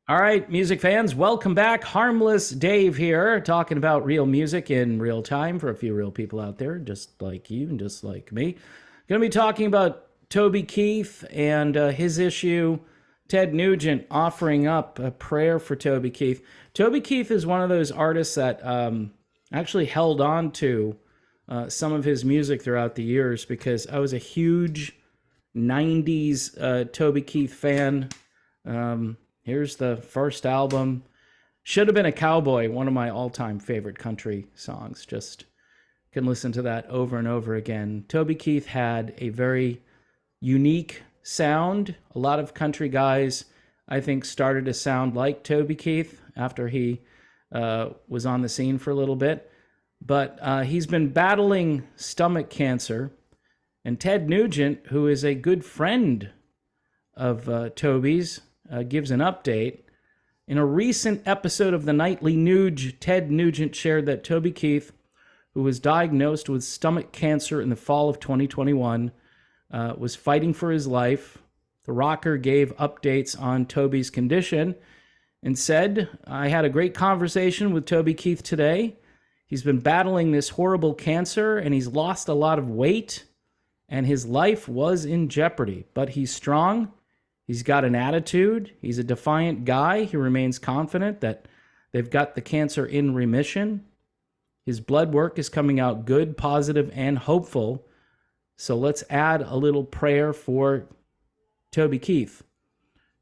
All right, music fans, welcome back. Harmless Dave here, talking about real music in real time for a few real people out there, just like you and just like me. Going to be talking about Toby Keith and his issue. Ted Nugent offering up a prayer for Toby Keith. Toby Keith is one of those artists that actually held on to some of his music throughout the years because I was a huge 90s Toby Keith fan. Here's the first album. Should have Been a Cowboy, one of my all-time favorite country songs. Just can listen to that over and over again. Toby Keith had a very unique sound. A lot of country guys, I think, started to sound like Toby Keith after he was on the scene for a little bit. But he's been battling stomach cancer. And Ted Nugent, who is a good friend of Toby's, gives an update. In a recent episode of the Nightly Nuge, Ted Nugent shared that Toby Keith, who was diagnosed with stomach cancer in the fall of 2021, was fighting for his life. The rocker gave updates on Toby's condition and said, "I had a great conversation with Toby Keith today. He's been battling this horrible cancer and he's lost a lot of weight and his life was in jeopardy, but he's strong. He's got an attitude. He's a defiant guy. He remains confident that they've got the cancer in remission. His blood work is coming out good, positive, and hopeful. So let's add a little prayer for Toby Keith."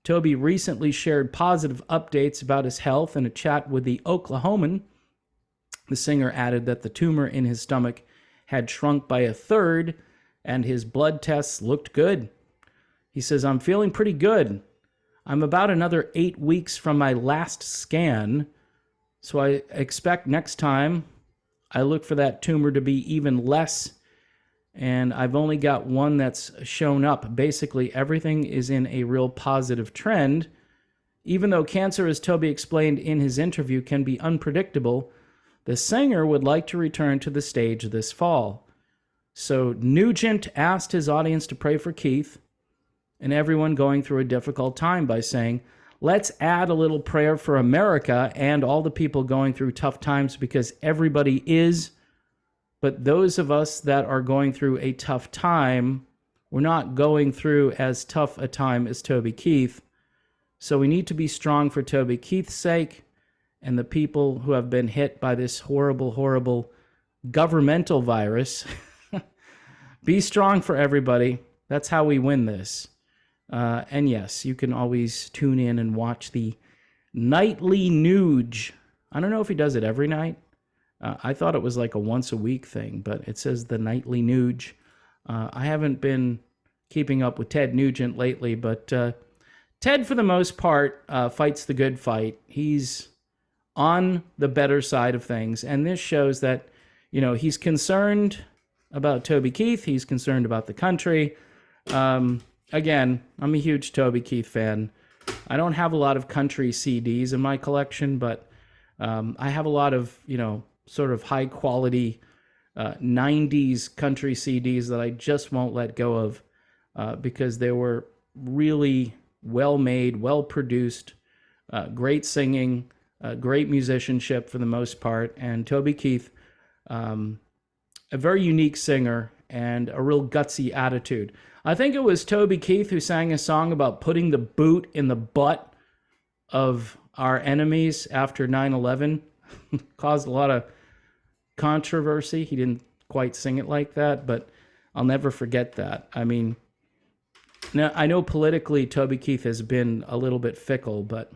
Toby recently shared positive updates about his health in a chat with the Oklahoman. The singer added that the tumor in his stomach had shrunk by a third and his blood tests looked good. He says, "I'm feeling pretty good. I'm about another 8 weeks from my last scan, so I expect next time I look for that tumor to be even less, and I've only got one that's shown up. Basically, everything is in a real positive trend. Even though cancer, as Toby explained in his interview, can be unpredictable, the singer would like to return to the stage this fall." So Nugent asked his audience to pray for Keith and everyone going through a difficult time by saying, "Let's add a little prayer for America and all the people going through tough times because everybody is. But those of us that are going through a tough time, we're not going through as tough a time as Toby Keith. So we need to be strong for Toby Keith's sake and the people who have been hit by this horrible, horrible governmental virus. Be strong for everybody. That's how we win this." And yes, you can always tune in and watch the Nightly Nuge. I don't know if he does it every night. I thought it was like a once a week thing, but it says the Nightly Nuge. I haven't been keeping up with Ted Nugent lately, but Ted, for the most part, fights the good fight. He's on the better side of things, and this shows that, he's concerned about Toby Keith. He's concerned about the country. Again, I'm a huge Toby Keith fan. I don't have a lot of country CDs in my collection, but I have a lot of, sort of high quality 90s country CDs that I just won't let go of because they were really well made, well produced, great singing, great musicianship for the most part. And Toby Keith, a very unique singer and a real gutsy attitude. I think it was Toby Keith who sang a song about putting the boot in the butt of our enemies after 9/11. Caused a lot of controversy. He didn't quite sing it like that, but I'll never forget that. I mean, now I know politically Toby Keith has been a little bit fickle, but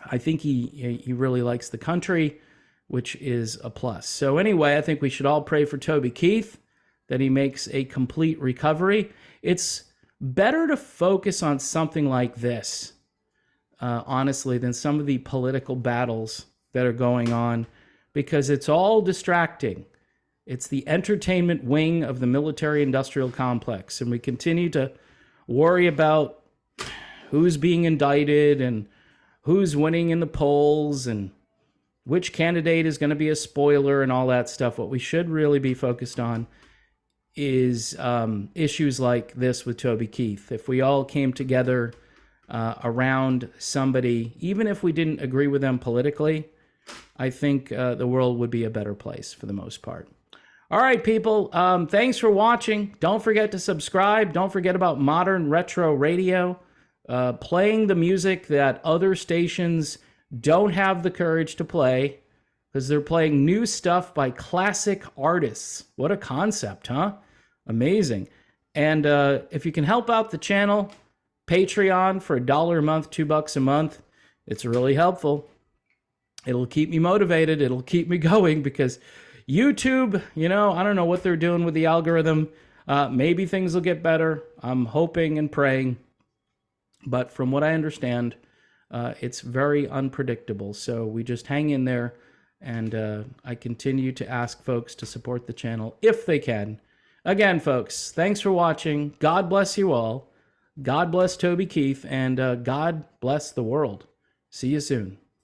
I think he really likes the country, which is a plus. So anyway, I think we should all pray for Toby Keith, that he makes a complete recovery. It's better to focus on something like this, honestly, than some of the political battles that are going on, because it's all distracting. It's the entertainment wing of the military-industrial complex, and we continue to worry about who's being indicted and who's winning in the polls and which candidate is going to be a spoiler and all that stuff. What we should really be focused on is issues like this with Toby Keith. If we all came together around somebody, even if we didn't agree with them politically, I think the world would be a better place for the most part. All right, people, thanks for watching. Don't forget to subscribe. Don't forget about Modern Retro Radio, playing the music that other stations don't have the courage to play, because they're playing new stuff by classic artists. What a concept, huh? Amazing. And if you can help out the channel, Patreon for $1 a month, $2 a month, it's really helpful. It'll keep me motivated. It'll keep me going, because YouTube, I don't know what they're doing with the algorithm. Maybe things will get better. I'm hoping and praying. But from what I understand, it's very unpredictable. So we just hang in there, and I continue to ask folks to support the channel if they can. Again, folks, thanks for watching. God bless you all. God bless Toby Keith, and God bless the world. See you soon.